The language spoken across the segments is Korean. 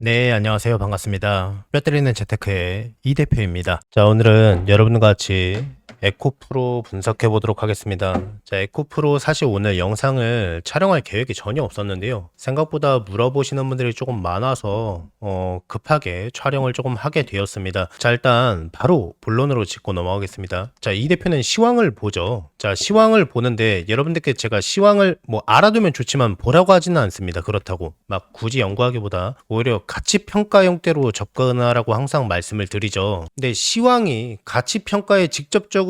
네, 안녕하세요. 반갑습니다. 뼈때리는 재테크의 이 대표입니다. 자, 오늘은 여러분과 같이 에코프로 분석해 보도록 하겠습니다. 자, 에코프로 사실 오늘 영상을 촬영할 계획이 전혀 없었는데요. 생각보다 물어보시는 분들이 조금 많아서 급하게 촬영을 조금 하게 되었습니다. 자, 일단 바로 본론으로 짚고 넘어가겠습니다. 자, 이 대표는 시황을 보죠. 자, 시황을 보는데 여러분들께 제가 시황을 알아두면 좋지만 보라고 하지는 않습니다. 그렇다고 막 굳이 연구하기보다 오히려 가치 평가 형태로 접근하라고 항상 말씀을 드리죠. 근데 시황이 가치 평가에 직접적으로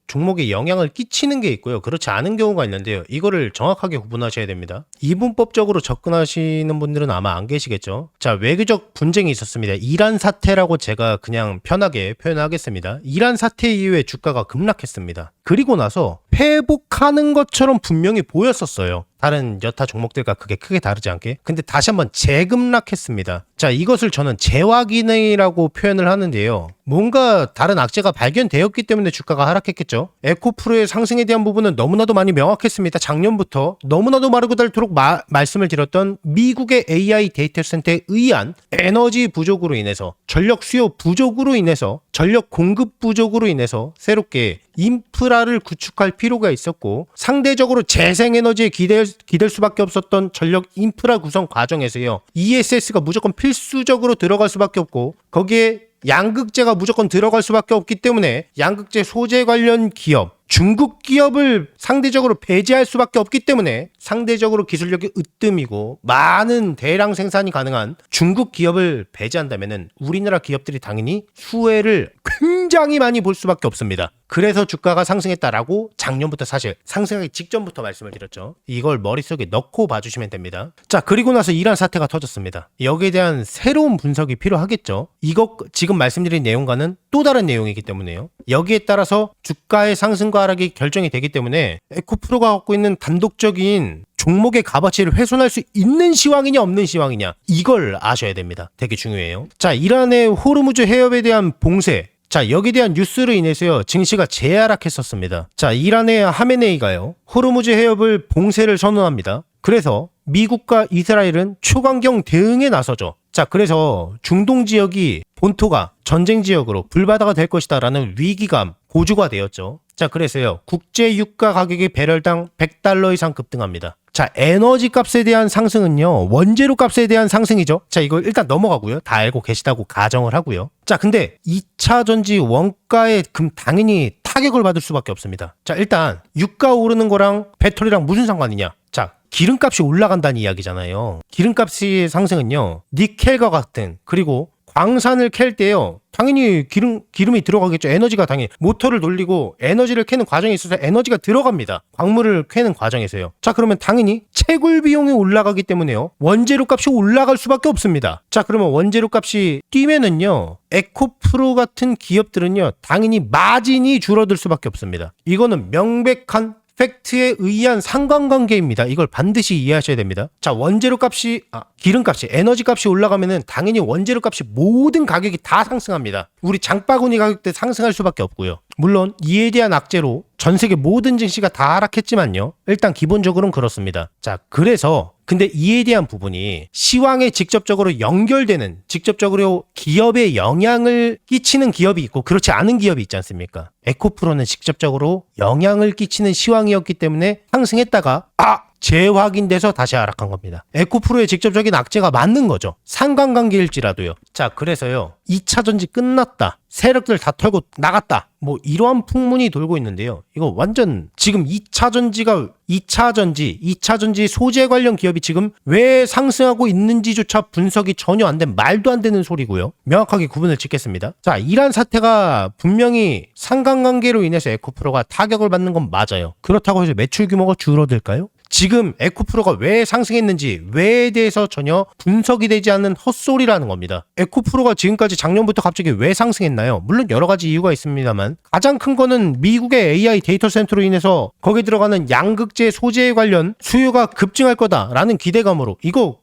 종목에 영향을 끼치는 게 있고요. 그렇지 않은 경우가 있는데요. 이거를 정확하게 구분하셔야 됩니다. 이분법적으로 접근하시는 분들은 아마 안 계시겠죠. 자, 외교적 분쟁이 있었습니다. 이란 사태라고 제가 그냥 편하게 표현하겠습니다. 이란 사태 이후에 주가가 급락했습니다. 그리고 나서 회복하는 것처럼 분명히 보였었어요. 다른 여타 종목들과 그게 크게 다르지 않게. 근데 다시 한번 재급락했습니다. 자, 이것을 저는 재확인이라고 표현을 하는데요. 뭔가 다른 악재가 발견되었기 때문에 주가가 하락했겠죠. 에코프로의 상승에 대한 부분은 너무나도 많이 명확했습니다. 작년부터 너무나도 마르고 닳도록 말씀을 드렸던 미국의 AI 데이터 센터에 의한 에너지 부족으로 인해서, 전력 수요 부족으로 인해서, 전력 공급 부족으로 인해서 새롭게 인프라를 구축할 필요가 있었고, 상대적으로 재생에너지에 기댈 수밖에 없었던 전력 인프라 구성 과정에서요, ESS가 무조건 필수적으로 들어갈 수밖에 없고, 거기에 양극재가 무조건 들어갈 수밖에 없기 때문에 양극재 소재 관련 기업, 중국 기업을 상대적으로 배제할 수밖에 없기 때문에 상대적으로 기술력이 으뜸이고 많은 대량 생산이 가능한 중국 기업을 배제한다면은 우리나라 기업들이 당연히 수혜를 굉장히 많이 볼 수밖에 없습니다. 그래서 주가가 상승했다라고 작년부터 사실 상승하기 직전부터 말씀을 드렸죠. 이걸 머릿속에 넣고 봐주시면 됩니다. 자, 그리고 나서 이란 사태가 터졌습니다. 여기에 대한 새로운 분석이 필요하겠죠. 이거 지금 말씀드린 내용과는 또 다른 내용이기 때문에요. 여기에 따라서 주가의 상승과 하락이 결정이 되기 때문에 에코프로가 갖고 있는 단독적인 종목의 값어치를 훼손할 수 있는 시황이냐 없는 시황이냐, 이걸 아셔야 됩니다. 되게 중요해요. 자, 이란의 호르무즈 해협에 대한 봉쇄, 자, 여기에 대한 뉴스로 인해서요, 증시가 재하락했었습니다. 자, 이란의 하메네이가요, 호르무즈 해협을 봉쇄를 선언합니다. 그래서 미국과 이스라엘은 초강경 대응에 나서죠. 자, 그래서 중동 지역이 본토가 전쟁 지역으로 불바다가 될 것이다 라는 위기감 고조가 되었죠. 자, 그래서요, 국제 유가 가격이 배럴당 $100 이상 급등합니다. 자, 에너지 값에 대한 상승은요, 원재료 값에 대한 상승이죠. 자, 이거 일단 넘어가고요. 다 알고 계시다고 가정을 하고요. 자, 근데 2차 전지 원가에 당연히 타격을 받을 수밖에 없습니다. 자, 일단 유가 오르는 거랑 배터리랑 무슨 상관이냐? 자, 기름값이 올라간다는 이야기잖아요. 기름값의 상승은요, 니켈과 같은, 그리고 광산을 캘 때요, 당연히 기름이 들어가겠죠. 에너지가 당연히 모터를 돌리고 에너지를 캐는 과정에 있어서 에너지가 들어갑니다. 광물을 캐는 과정에서요. 자, 그러면 당연히 채굴 비용이 올라가기 때문에요, 원재료 값이 올라갈 수밖에 없습니다. 자, 그러면 원재료 값이 뛰면은요, 에코프로 같은 기업들은요, 당연히 마진이 줄어들 수밖에 없습니다. 이거는 명백한 팩트에 의한 상관관계입니다. 이걸 반드시 이해하셔야 됩니다. 자, 기름값이, 에너지 값이 올라가면은 당연히 원재료 값이 모든 가격이 다 상승합니다. 우리 장바구니 가격대 상승할 수밖에 없고요. 물론 이에 대한 악재로 전 세계 모든 증시가 다 하락했지만요, 일단 기본적으로는 그렇습니다. 자, 그래서 근데 이에 대한 부분이 시황에 직접적으로 연결되는, 직접적으로 기업에 영향을 끼치는 기업이 있고 그렇지 않은 기업이 있지 않습니까? 에코프로는 직접적으로 영향을 끼치는 시황이었기 때문에 상승했다가 재확인돼서 다시 하락한 겁니다. 에코프로의 직접적인 악재가 맞는 거죠. 상관관계일지라도요. 자, 그래서요, 2차 전지 끝났다, 세력들 다 털고 나갔다, 이러한 풍문이 돌고 있는데요. 이거 완전 지금 2차 전지 소재 관련 기업이 지금 왜 상승하고 있는지조차 분석이 전혀 안 된, 말도 안 되는 소리고요. 명확하게 구분을 짓겠습니다. 자, 이란 사태가 분명히 상관관계로 인해서 에코프로가 타격을 받는 건 맞아요. 그렇다고 해서 매출 규모가 줄어들까요? 지금 에코프로가 왜 상승했는지 왜에 대해서 전혀 분석이 되지 않는 헛소리라는 겁니다. 에코프로가 지금까지 작년부터 갑자기 왜 상승했나요? 물론 여러 가지 이유가 있습니다만 가장 큰 거는 미국의 AI 데이터 센터로 인해서 거기에 들어가는 양극재 소재에 관련 수요가 급증할 거다라는 기대감으로, 이거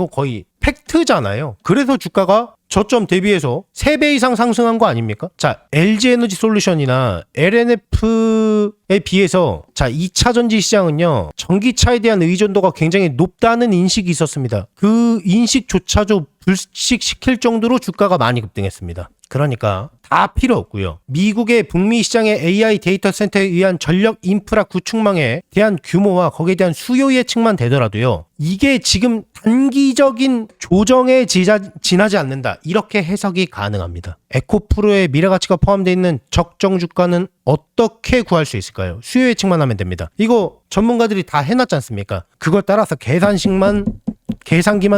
거의 팩트잖아요. 그래서 주가가 저점 대비해서 3배 이상 상승한 거 아닙니까? 자, LG에너지 솔루션이나 LNF에 비해서 자 2차전지 시장은요 전기차에 대한 의존도가 굉장히 높다는 인식이 있었습니다. 그 인식조차도 불식시킬 정도로 주가가 많이 급등했습니다. 그러니까 다 필요 없고요. 미국의 북미 시장의 AI 데이터 센터에 의한 전력 인프라 구축망에 대한 규모와 거기에 대한 수요 예측만 되더라도요. 이게 지금 단기적인 조정에 지나지 않는다. 이렇게 해석이 가능합니다. 에코프로의 미래가치가 포함되어 있는 적정 주가는 어떻게 구할 수 있을까요? 수요 예측만 하면 됩니다. 이거 전문가들이 다 해놨지 않습니까? 그걸 따라서 계산기만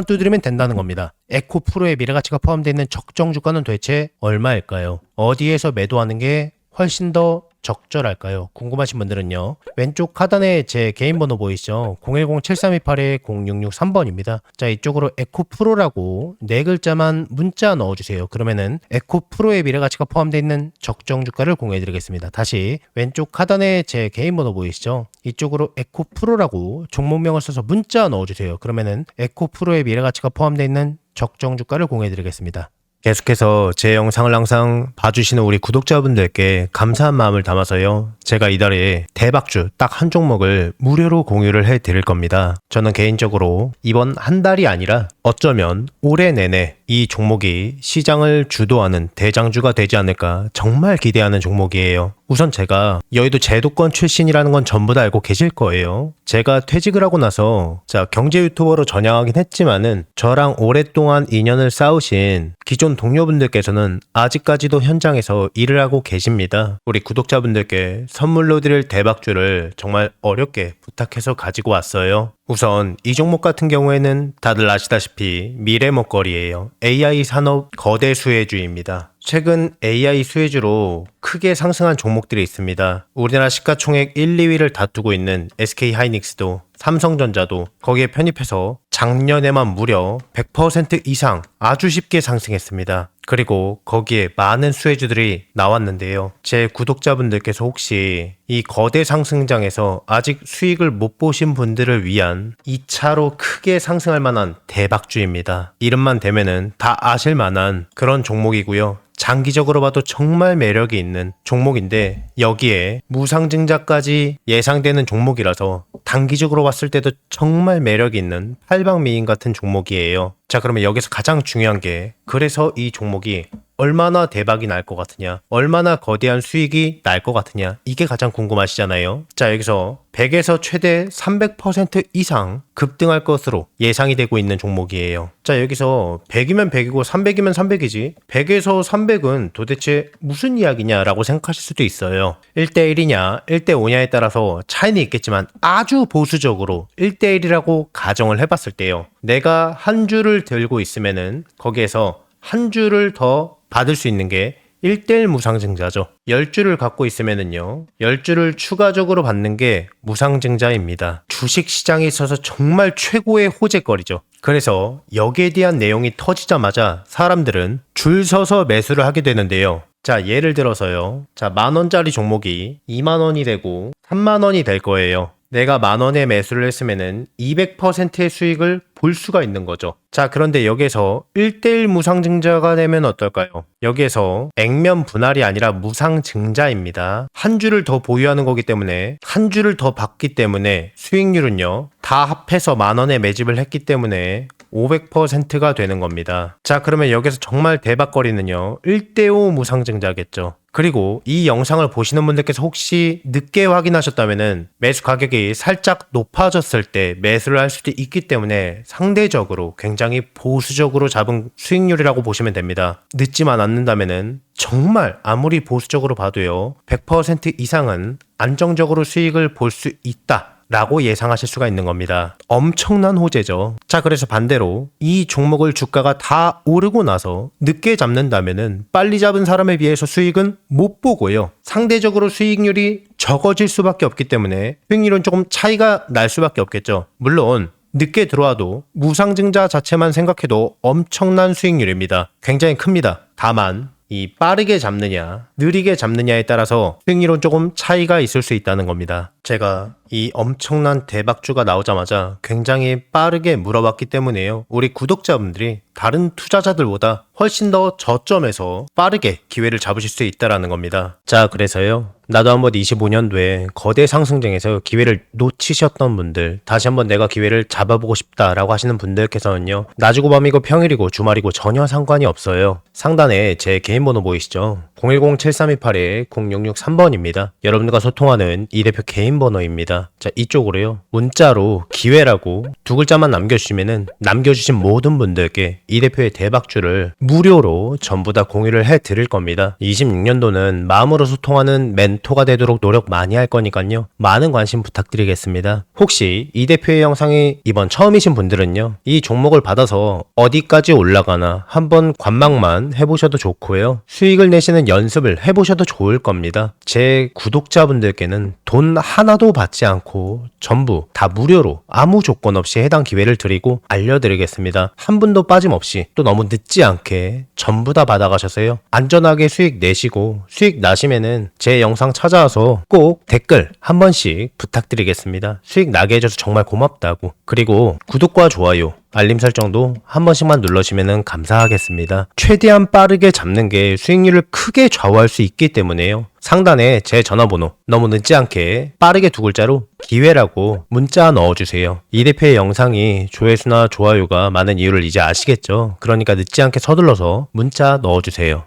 두드리면 된다는 겁니다. 에코프로의 미래가치가 포함되어 있는 적정 주가는 도대체 얼마일까요? 어디에서 매도하는 게 훨씬 더 적절할까요? 궁금하신 분들은요. 왼쪽 하단에 제 개인 번호 보이시죠? 010-7328-0663번입니다. 자, 이쪽으로 에코프로라고 네 글자만 문자 넣어주세요. 그러면은 에코프로의 미래가치가 포함되어 있는 적정 주가를 공유해드리겠습니다. 다시 왼쪽 하단에 제 개인 번호 보이시죠? 이쪽으로 에코프로라고 종목명을 써서 문자 넣어주세요. 그러면은 에코프로의 미래가치가 포함되어 있는 적정 주가를 공유해드리겠습니다. 계속해서 제 영상을 항상 봐주시는 우리 구독자분들께 감사한 마음을 담아서요. 제가 이달에 대박주 딱 한 종목을 무료로 공유를 해드릴 겁니다. 저는 개인적으로 이번 한 달이 아니라 어쩌면 올해 내내 이 종목이 시장을 주도하는 대장주가 되지 않을까 정말 기대하는 종목이에요. 우선 제가 여의도 제도권 출신이라는 건 전부 다 알고 계실 거예요. 제가 퇴직을 하고 나서 경제 유튜버로 전향하긴 했지만은 저랑 오랫동안 인연을 쌓으신 기존 동료분들께서는 아직까지도 현장에서 일을 하고 계십니다. 우리 구독자분들께 선물로 드릴 대박주를 정말 어렵게 부탁해서 가지고 왔어요. 우선 이 종목 같은 경우에는 다들 아시다시피 미래 먹거리예요. AI 산업 거대 수혜주입니다. 최근 AI 수혜주로 크게 상승한 종목들이 있습니다. 우리나라 시가총액 1, 2위를 다투고 있는 SK하이닉스도 삼성전자도 거기에 편입해서 작년에만 무려 100% 이상 아주 쉽게 상승했습니다. 그리고 거기에 많은 수혜주들이 나왔는데요. 제 구독자분들께서 혹시 이 거대 상승장에서 아직 수익을 못 보신 분들을 위한 2차로 크게 상승할 만한 대박주입니다. 이름만 대면은 다 아실 만한 그런 종목이고요. 장기적으로 봐도 정말 매력이 있는 종목인데 여기에 무상증자까지 예상되는 종목이라서 단기적으로 봤을 때도 정말 매력이 있는 팔방미인 같은 종목이에요. 자, 그러면 여기서 가장 중요한 게 그래서 이 종목이 얼마나 대박이 날 것 같으냐, 얼마나 거대한 수익이 날 것 같으냐, 이게 가장 궁금하시잖아요. 자, 여기서 100에서 최대 300% 이상 급등할 것으로 예상이 되고 있는 종목이에요. 자, 여기서 100이면 100이고 300이면 300이지 100에서 300은 도대체 무슨 이야기냐라고 생각하실 수도 있어요. 1대1이냐 1대5냐에 따라서 차이는 있겠지만 아주 보수적으로 1대1이라고 가정을 해봤을 때요. 내가 한 주를 들고 있으면은 거기에서 한 주를 더 받을 수 있는 게 1대1 무상증자죠. 10주를 갖고 있으면은요, 10주를 추가적으로 받는 게 무상증자입니다. 주식시장에 있어서 정말 최고의 호재거리죠. 그래서 여기에 대한 내용이 터지자마자 사람들은 줄 서서 매수를 하게 되는데요. 자, 예를 들어서요. 자, 10,000원짜리 종목이 20,000원이 되고 30,000원이 될 거예요. 내가 10,000원에 매수를 했으면은 200%의 수익을 볼 수가 있는 거죠. 자, 그런데 여기서 1대1 무상증자가 되면 어떨까요? 여기에서 액면 분할이 아니라 무상증자입니다. 한 주를 더 보유하는 거기 때문에 한 주를 더 받기 때문에 수익률은요, 다 합해서 10,000원에 매집을 했기 때문에 500%가 되는 겁니다. 자, 그러면 여기서 정말 대박거리는요, 1대5 무상증자겠죠. 그리고 이 영상을 보시는 분들께서 혹시 늦게 확인하셨다면은 매수 가격이 살짝 높아졌을 때 매수를 할 수도 있기 때문에 상대적으로 굉장히 보수적으로 잡은 수익률이라고 보시면 됩니다. 늦지만 않는다면은 정말 아무리 보수적으로 봐도요, 100% 이상은 안정적으로 수익을 볼 수 있다 라고 예상하실 수가 있는 겁니다. 엄청난 호재죠. 자, 그래서 반대로 이 종목을 주가가 다 오르고 나서 늦게 잡는다면은 빨리 잡은 사람에 비해서 수익은 못 보고요, 상대적으로 수익률이 적어질 수밖에 없기 때문에 수익률은 조금 차이가 날 수밖에 없겠죠. 물론 늦게 들어와도 무상증자 자체만 생각해도 엄청난 수익률입니다. 굉장히 큽니다. 다만 이 빠르게 잡느냐 느리게 잡느냐에 따라서 수익률은 조금 차이가 있을 수 있다는 겁니다. 제가 이 엄청난 대박주가 나오자마자 굉장히 빠르게 물어봤기 때문에요. 우리 구독자분들이 다른 투자자들보다 훨씬 더 저점에서 빠르게 기회를 잡으실 수 있다라는 겁니다. 자, 그래서요. 나도 한번 25년도에 거대 상승장에서 기회를 놓치셨던 분들, 다시 한번 내가 기회를 잡아보고 싶다라고 하시는 분들께서는요, 낮이고 밤이고 평일이고 주말이고 전혀 상관이 없어요. 상단에 제 개인 번호 보이시죠? 010-7328-0663번입니다. 여러분들과 소통하는 이 대표 개인 번호입니다. 자, 이쪽으로요, 문자로 기회라고 두 글자만 남겨주시면은 남겨주신 모든 분들께 이 대표의 대박주를 무료로 전부 다 공유를 해드릴 겁니다. 26년도는 마음으로 소통하는 멘토가 되도록 노력 많이 할 거니까요. 많은 관심 부탁드리겠습니다. 혹시 이 대표의 영상이 이번 처음이신 분들은요, 이 종목을 받아서 어디까지 올라가나 한번 관망만 해보셔도 좋고요. 수익을 내시는 연습을 해보셔도 좋을 겁니다. 제 구독자분들께는 돈 하나도 받지 않고 전부 다 무료로 아무 조건 없이 해당 기회를 드리고 알려드리겠습니다. 한 분도 빠짐없이 또 너무 늦지 않게 전부 다 받아가셔서요, 안전하게 수익 내시고 수익 나시면은 제 영상 찾아와서 꼭 댓글 한 번씩 부탁드리겠습니다. 수익 나게 해줘서 정말 고맙다고. 그리고 구독과 좋아요, 알림 설정도 한 번씩만 눌러주시면 감사하겠습니다. 최대한 빠르게 잡는 게 수익률을 크게 좌우할 수 있기 때문에요. 상단에 제 전화번호 너무 늦지 않게 빠르게 두 글자로 기회라고 문자 넣어주세요. 이 대표의 영상이 조회수나 좋아요가 많은 이유를 이제 아시겠죠? 그러니까 늦지 않게 서둘러서 문자 넣어주세요.